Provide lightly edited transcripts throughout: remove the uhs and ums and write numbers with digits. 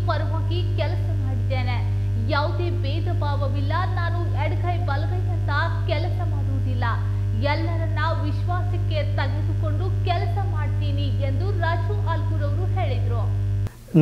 ಪರವಾಗಿ ಕೆಲಸ ಮಾಡಿದ್ದೇನೆ. ಯಾವುದೇ ಭೇದ ಭಾವವಿಲ್ಲ. ನಾನು ಎಡಗೈ ಬಲಗೈ ಅಂತ ಕೆಲಸ ಮಾಡುವುದಿಲ್ಲ. ಎಲ್ಲರನ್ನ ವಿಶ್ವಾಸಕ್ಕೆ ತೆಗೆದುಕೊಂಡು ಕೆಲಸ ಮಾಡ್ತೀನಿ ಎಂದು ರಾಜು ಆಲ್ಗೂರ್ ಅವರು ಹೇಳಿದರು.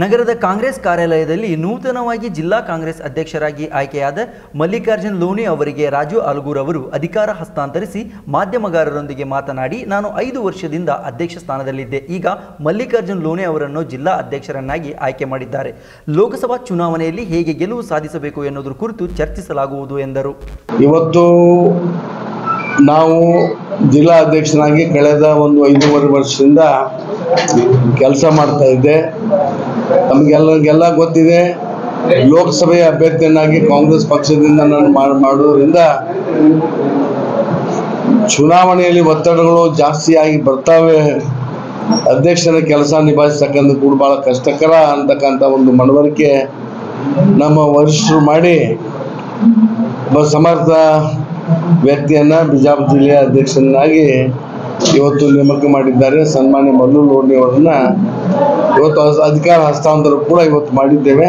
ನಗರದ ಕಾಂಗ್ರೆಸ್ ಕಾರ್ಯಾಲಯದಲ್ಲಿ ನೂತನವಾಗಿ ಜಿಲ್ಲಾ ಕಾಂಗ್ರೆಸ್ ಅಧ್ಯಕ್ಷರಾಗಿ ಆಯ್ಕೆಯಾದ ಮಲ್ಲಿಕಾರ್ಜುನ್ ಲೋಣಿ ಅವರಿಗೆ ರಾಜು ಆಲ್ಗೂರ್ ಅವರು ಅಧಿಕಾರ ಹಸ್ತಾಂತರಿಸಿ ಮಾಧ್ಯಮಗಾರರೊಂದಿಗೆ ಮಾತನಾಡಿ, ನಾನು 5 ವರ್ಷದಿಂದ ಅಧ್ಯಕ್ಷ ಸ್ಥಾನದಲ್ಲಿದ್ದೆ. ಈಗ ಮಲ್ಲಿಕಾರ್ಜುನ್ ಲೋಣಿ ಅವರನ್ನು ಜಿಲ್ಲಾ ಅಧ್ಯಕ್ಷರನ್ನಾಗಿ ಆಯ್ಕೆ ಮಾಡಿದ್ದಾರೆ. ಲೋಕಸಭಾ ಚುನಾವಣೆಯಲ್ಲಿ ಹೇಗೆ ಗೆಲುವು ಸಾಧಿಸಬೇಕು ಎನ್ನುವುದರ ಕುರಿತು ಚರ್ಚಿಸಲಾಗುವುದು ಎಂದರು. ಇವತ್ತು ನಾವು ಜಿಲ್ಲಾ ಅಧ್ಯಕ್ಷನಾಗಿ ಕಳೆದ 5.5 ವರ್ಷದಿಂದ ಕೆಲಸ ಮಾಡ್ತಾ ಇದ್ದೆ. ನಮಗೆಲ್ಲ ಗೊತ್ತಿದೆ, ಲೋಕಸಭೆಯ ಅಭ್ಯರ್ಥಿಯನ್ನಾಗಿ ಕಾಂಗ್ರೆಸ್ ಪಕ್ಷದಿಂದ ನಾನು ಮಾಡೋದ್ರಿಂದ ಚುನಾವಣೆಯಲ್ಲಿ ಒತ್ತಡಗಳು ಜಾಸ್ತಿಯಾಗಿ ಬರ್ತಾವೆ. ಅಧ್ಯಕ್ಷರ ಕೆಲಸ ನಿಭಾಯಿಸ್ತಕ್ಕಂಥ ಕೂಡ ಭಾಳ ಕಷ್ಟಕರ ಅಂತಕ್ಕಂಥ ಒಂದು ಮನವರಿಕೆ ನಮ್ಮ ವರಿಷ್ಠರು ಮಾಡಿ ಒಬ್ಬ ಸಮರ್ಥ ವ್ಯಕ್ತಿಯನ್ನು ಬಿಜಾಪುರ ಜಿಲ್ಲೆಯ ಅಧ್ಯಕ್ಷನಾಗಿ ಇವತ್ತು ನೇಮಕ ಮಾಡಿದ್ದಾರೆ. ಸನ್ಮಾನ್ಯ ಮಲ್ಲು ಲೋಣಿ ಅವರನ್ನ ಇವತ್ತು ಅಧಿಕಾರ ಹಸ್ತಾಂತರ ಕೂಡ ಇವತ್ತು ಮಾಡಿದ್ದೇವೆ.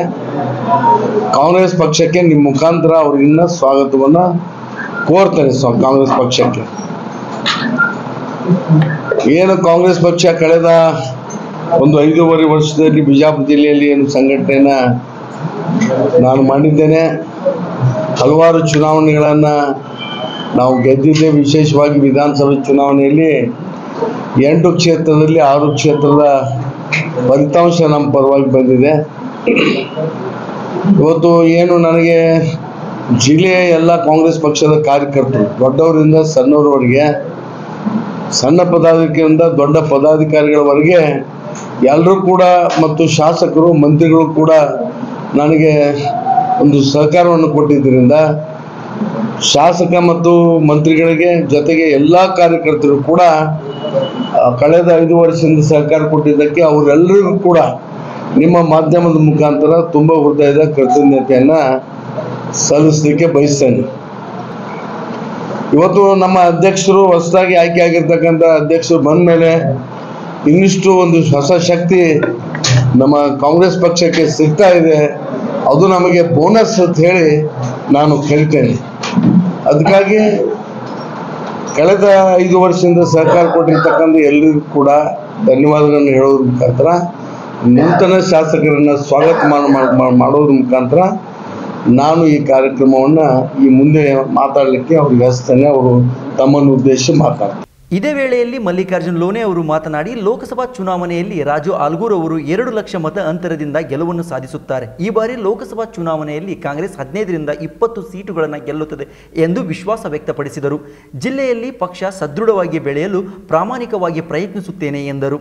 ಕಾಂಗ್ರೆಸ್ ಪಕ್ಷಕ್ಕೆ ನಿಮ್ಮ ಮುಖಾಂತರ ಅವ್ರಿಗಿನ್ನ ಸ್ವಾಗತವನ್ನು ಕೋರ್ತೇನೆ. ಕಾಂಗ್ರೆಸ್ ಪಕ್ಷಕ್ಕೆ ಏನು ಕಾಂಗ್ರೆಸ್ ಪಕ್ಷ ಕಳೆದ 5.5 ವರ್ಷದಲ್ಲಿ ಬಿಜಾಪುರ ಜಿಲ್ಲೆಯಲ್ಲಿ ಏನು ಸಂಘಟನೆಯನ್ನ ನಾನು ಮಾಡಿದ್ದೇನೆ. ಹಲವಾರು ಚುನಾವಣೆಗಳನ್ನು ನಾವು ಗೆದ್ದಿದ್ದೆ. ವಿಶೇಷವಾಗಿ ವಿಧಾನಸಭೆ ಚುನಾವಣೆಯಲ್ಲಿ 8 ಕ್ಷೇತ್ರದಲ್ಲಿ 6 ಕ್ಷೇತ್ರದ ಫಲಿತಾಂಶ ನಮ್ಮ ಪರವಾಗಿ ಬಂದಿದೆ. ಇವತ್ತು ಏನು ನನಗೆ ಜಿಲ್ಲೆಯ ಎಲ್ಲ ಕಾಂಗ್ರೆಸ್ ಪಕ್ಷದ ಕಾರ್ಯಕರ್ತರು, ದೊಡ್ಡವರಿಂದ ಸಣ್ಣವರವರೆಗೆ, ಸಣ್ಣ ಪದಾಧಿಕಾರಿಯಿಂದ ದೊಡ್ಡ ಪದಾಧಿಕಾರಿಗಳವರೆಗೆ ಎಲ್ಲರೂ ಕೂಡ ಮತ್ತು ಶಾಸಕರು ಮಂತ್ರಿಗಳು ಕೂಡ ನನಗೆ ಒಂದು ಸಹಕಾರವನ್ನು ಕೊಟ್ಟಿದ್ದರಿಂದ ಶಾಸಕ ಮತ್ತು ಮಂತ್ರಿಗಳಿಗೆ ಜೊತೆಗೆ ಎಲ್ಲ ಕಾರ್ಯಕರ್ತರು ಕೂಡ ಕಳೆದ 5 ವರ್ಷದಿಂದ ಸಹಕಾರ ಕೊಟ್ಟಿದ್ದಕ್ಕೆ ಅವರೆಲ್ಲರಿಗೂ ಕೂಡ ನಿಮ್ಮ ಮಾಧ್ಯಮದ ಮುಖಾಂತರ ತುಂಬ ಹೃದಯದ ಕೃತಜ್ಞತೆಯನ್ನು ಸಲ್ಲಿಸಲಿಕ್ಕೆ ಬಯಸ್ತೇನೆ. ಇವತ್ತು ನಮ್ಮ ಅಧ್ಯಕ್ಷರು ಹೊಸದಾಗಿ ಆಯ್ಕೆ ಆಗಿರ್ತಕ್ಕಂಥ ಅಧ್ಯಕ್ಷರು ಬಂದ ಮೇಲೆ ಇನ್ನಿಷ್ಟು ಒಂದು ಹೊಸ ಶಕ್ತಿ ನಮ್ಮ ಕಾಂಗ್ರೆಸ್ ಪಕ್ಷಕ್ಕೆ ಸಿಗ್ತಾ ಇದೆ. ಅದು ನಮಗೆ ಬೋನಸ್ ಅಂತ ಹೇಳಿ ನಾನು ಕರಿತೇನೆ. ಅದಕ್ಕಾಗಿ ಕಳೆದ 5 ವರ್ಷದಿಂದ ಸಹಕಾರ ಕೊಟ್ಟಿರ್ತಕ್ಕಂಥ ಎಲ್ಲರಿಗೂ ಕೂಡ ಧನ್ಯವಾದಗಳನ್ನು ಹೇಳೋದ್ರ ಮುಖಾಂತರ ನೂತನ ಶಾಸಕರನ್ನು ಸ್ವಾಗತ ಮಾಡೋದ್ರ ಮುಖಾಂತರ ನಾನು ಈ ಕಾರ್ಯಕ್ರಮವನ್ನು ಈ ಮುಂದೆ ಮಾತಾಡಲಿಕ್ಕೆ ಅವ್ರಿಗೆ ಹಚ್ತೇನೆ. ಅವರು ತಮ್ಮನ್ನು ಉದ್ದೇಶಿಸಿ ಮಾತಾಡ್ತಾರೆ. ಇದೇ ವೇಳೆಯಲ್ಲಿ ಮಲ್ಲಿಕಾರ್ಜುನ್ ಲೋಣಿ ಅವರು ಮಾತನಾಡಿ, ಲೋಕಸಭಾ ಚುನಾವಣೆಯಲ್ಲಿ ರಾಜು ಆಲ್ಗೂರ್ ಅವರು 2 ಲಕ್ಷ ಮತ ಅಂತರದಿಂದ ಗೆಲುವನ್ನು ಸಾಧಿಸುತ್ತಾರೆ. ಈ ಬಾರಿ ಲೋಕಸಭಾ ಚುನಾವಣೆಯಲ್ಲಿ ಕಾಂಗ್ರೆಸ್ 15ರಿಂದ 20 ಸೀಟುಗಳನ್ನು ಗೆಲ್ಲುತ್ತದೆ ಎಂದು ವಿಶ್ವಾಸ ವ್ಯಕ್ತಪಡಿಸಿದರು. ಜಿಲ್ಲೆಯಲ್ಲಿ ಪಕ್ಷ ಸದೃಢವಾಗಿ ಬೆಳೆಯಲು ಪ್ರಾಮಾಣಿಕವಾಗಿ ಪ್ರಯತ್ನಿಸುತ್ತೇನೆ ಎಂದರು.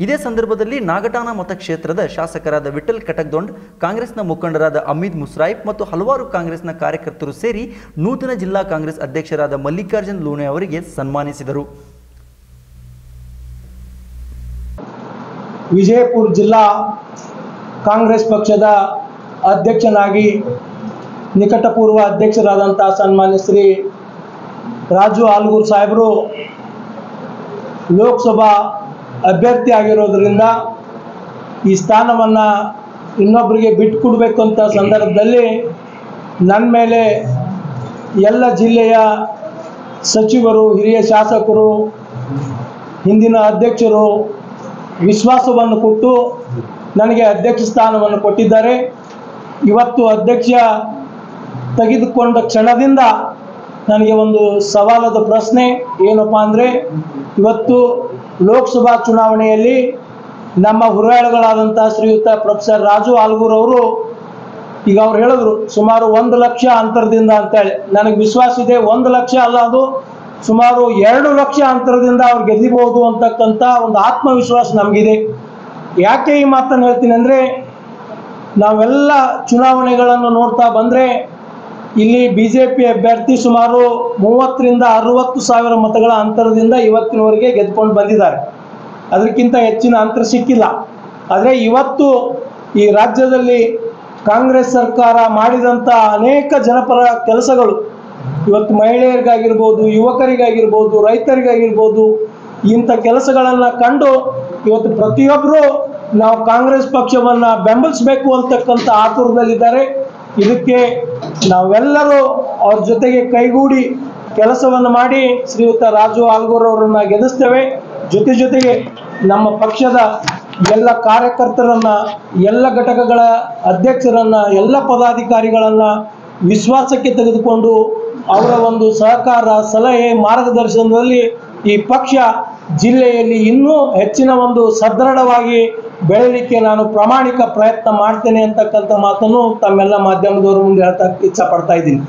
ಇದೇ ಸಂದರ್ಭದಲ್ಲಿ ನಾಗಠಾಣ ಮತಕ್ಷೇತ್ರದ ಶಾಸಕರಾದ ವಿಠಲ್ ಕಟಕ್ದೊಂಡ್, ಕಾಂಗ್ರೆಸ್ನ ಮುಖಂಡರಾದ ಅಮೀದ್ ಮುಸ್ರಾಯಿಫ್ ಮತ್ತು ಹಲವಾರು ಕಾಂಗ್ರೆಸ್ನ ಕಾರ್ಯಕರ್ತರು ಸೇರಿ ನೂತನ ಜಿಲ್ಲಾ ಕಾಂಗ್ರೆಸ್ ಅಧ್ಯಕ್ಷರಾದ ಮಲ್ಲಿಕಾರ್ಜುನ್ ಲೋಣಿ ಅವರಿಗೆ ಸನ್ಮಾನಿಸಿದರು. ವಿಜಯಪುರ ಜಿಲ್ಲಾ ಕಾಂಗ್ರೆಸ್ ಪಕ್ಷದ ಅಧ್ಯಕ್ಷನಾಗಿ ನಿಕಟಪೂರ್ವ ಅಧ್ಯಕ್ಷರಾದಂಥ ಸನ್ಮಾನ್ಯ ಶ್ರೀ ರಾಜು ಆಲ್ಗೂರ್ ಸಾಹೇಬರು ಲೋಕಸಭಾ ಅಭ್ಯರ್ಥಿ ಆಗಿರೋದ್ರಿಂದ ಈ ಸ್ಥಾನವನ್ನು ಇನ್ನೊಬ್ಬರಿಗೆ ಬಿಟ್ಟುಕೊಡ್ಬೇಕು ಅಂತ ಸಂದರ್ಭದಲ್ಲಿ ನನ್ನ ಮೇಲೆ ಎಲ್ಲ ಜಿಲ್ಲೆಯ ಸಚಿವರು, ಹಿರಿಯ ಶಾಸಕರು, ಹಿಂದಿನ ಅಧ್ಯಕ್ಷರು ವಿಶ್ವಾಸವನ್ನು ಕೊಟ್ಟು ನನಗೆ ಅಧ್ಯಕ್ಷ ಸ್ಥಾನವನ್ನು ಕೊಟ್ಟಿದ್ದಾರೆ. ಇವತ್ತು ಅಧ್ಯಕ್ಷ ತೆಗೆದುಕೊಂಡ ಕ್ಷಣದಿಂದ ನನಗೆ ಒಂದು ಸವಾಲದ ಪ್ರಶ್ನೆ ಏನಪ್ಪ ಅಂದರೆ, ಇವತ್ತು ಲೋಕಸಭಾ ಚುನಾವಣೆಯಲ್ಲಿ ನಮ್ಮ ಹುರಾಳುಗಳಾದಂಥ ಶ್ರೀಯುತ ಪ್ರೊಫೆಸರ್ ರಾಜು ಆಲ್ಗೂರ್ ಅವರು ಈಗ ಅವ್ರು ಹೇಳಿದ್ರು ಸುಮಾರು 1 ಲಕ್ಷ ಅಂತರದಿಂದ ಅಂತೇಳಿ. ನನಗೆ ವಿಶ್ವಾಸ ಇದೆ 1 ಲಕ್ಷ ಅಲ್ಲ, ಅದು ಸುಮಾರು 2 ಲಕ್ಷ ಅಂತರದಿಂದ ಅವ್ರು ಗೆಲ್ಲಬಹುದು ಅಂತಕ್ಕಂಥ ಒಂದು ಆತ್ಮವಿಶ್ವಾಸ ನಮಗಿದೆ. ಯಾಕೆ ಈ ಮಾತನ್ನು ಹೇಳ್ತೀನಿ ಅಂದರೆ, ನಾವೆಲ್ಲ ಚುನಾವಣೆಗಳನ್ನು ನೋಡ್ತಾ ಬಂದರೆ ಇಲ್ಲಿ BJP ಅಭ್ಯರ್ಥಿ ಸುಮಾರು 30ರಿಂದ 60 ಸಾವಿರ ಮತಗಳ ಅಂತರದಿಂದ ಇವತ್ತಿನವರೆಗೆ ಗೆದ್ಕೊಂಡು ಬಂದಿದ್ದಾರೆ. ಅದಕ್ಕಿಂತ ಹೆಚ್ಚಿನ ಅಂತರ ಸಿಕ್ಕಿಲ್ಲ. ಆದರೆ ಇವತ್ತು ಈ ರಾಜ್ಯದಲ್ಲಿ ಕಾಂಗ್ರೆಸ್ ಸರ್ಕಾರ ಮಾಡಿದಂಥ ಅನೇಕ ಜನಪರ ಕೆಲಸಗಳು, ಇವತ್ತು ಮಹಿಳೆಯರಿಗಾಗಿರ್ಬೋದು, ಯುವಕರಿಗಾಗಿರ್ಬೋದು, ರೈತರಿಗಾಗಿರ್ಬೋದು, ಇಂಥ ಕೆಲಸಗಳನ್ನು ಕಂಡು ಇವತ್ತು ಪ್ರತಿಯೊಬ್ಬರು ನಾವು ಕಾಂಗ್ರೆಸ್ ಪಕ್ಷವನ್ನು ಬೆಂಬಲಿಸಬೇಕು ಅಂತಕ್ಕಂಥ ಆತುರದಲ್ಲಿದ್ದಾರೆ. ಇದಕ್ಕೆ ನಾವೆಲ್ಲರೂ ಅವ್ರ ಜೊತೆಗೆ ಕೈಗೂಡಿ ಕೆಲಸವನ್ನು ಮಾಡಿ ಶ್ರೀಯುತ ರಾಜು ಆಲ್ಗೂರ್ ಅವರನ್ನ ಗೆಲ್ಲಿಸ್ತೇವೆ. ಜೊತೆಗೆ ನಮ್ಮ ಪಕ್ಷದ ಎಲ್ಲ ಕಾರ್ಯಕರ್ತರನ್ನ, ಎಲ್ಲ ಘಟಕಗಳ ಅಧ್ಯಕ್ಷರನ್ನ, ಎಲ್ಲ ಪದಾಧಿಕಾರಿಗಳನ್ನ ವಿಶ್ವಾಸಕ್ಕೆ ತೆಗೆದುಕೊಂಡು ಅವರ ಒಂದು ಸಹಕಾರ, ಸಲಹೆ, ಮಾರ್ಗದರ್ಶನದಲ್ಲಿ ಈ ಪಕ್ಷ ಜಿಲ್ಲೆಯಲ್ಲಿ ಇನ್ನೂ ಹೆಚ್ಚಿನ ಒಂದು ಸದೃಢವಾಗಿ ಬೆಳಲಿಕ್ಕೆ ನಾನು ಪ್ರಾಮಾಣಿಕ ಪ್ರಯತ್ನ ಮಾಡ್ತೇನೆ ಅಂತಕ್ಕಂಥ ಮಾತನ್ನು ತಮ್ಮೆಲ್ಲ ಮಾಧ್ಯಮದವರ ಮುಂದೆ ಹೇಳ್ತಾ ಇಚ್ಛಪಡ್ತಾ ಇದ್ದೀನಿ.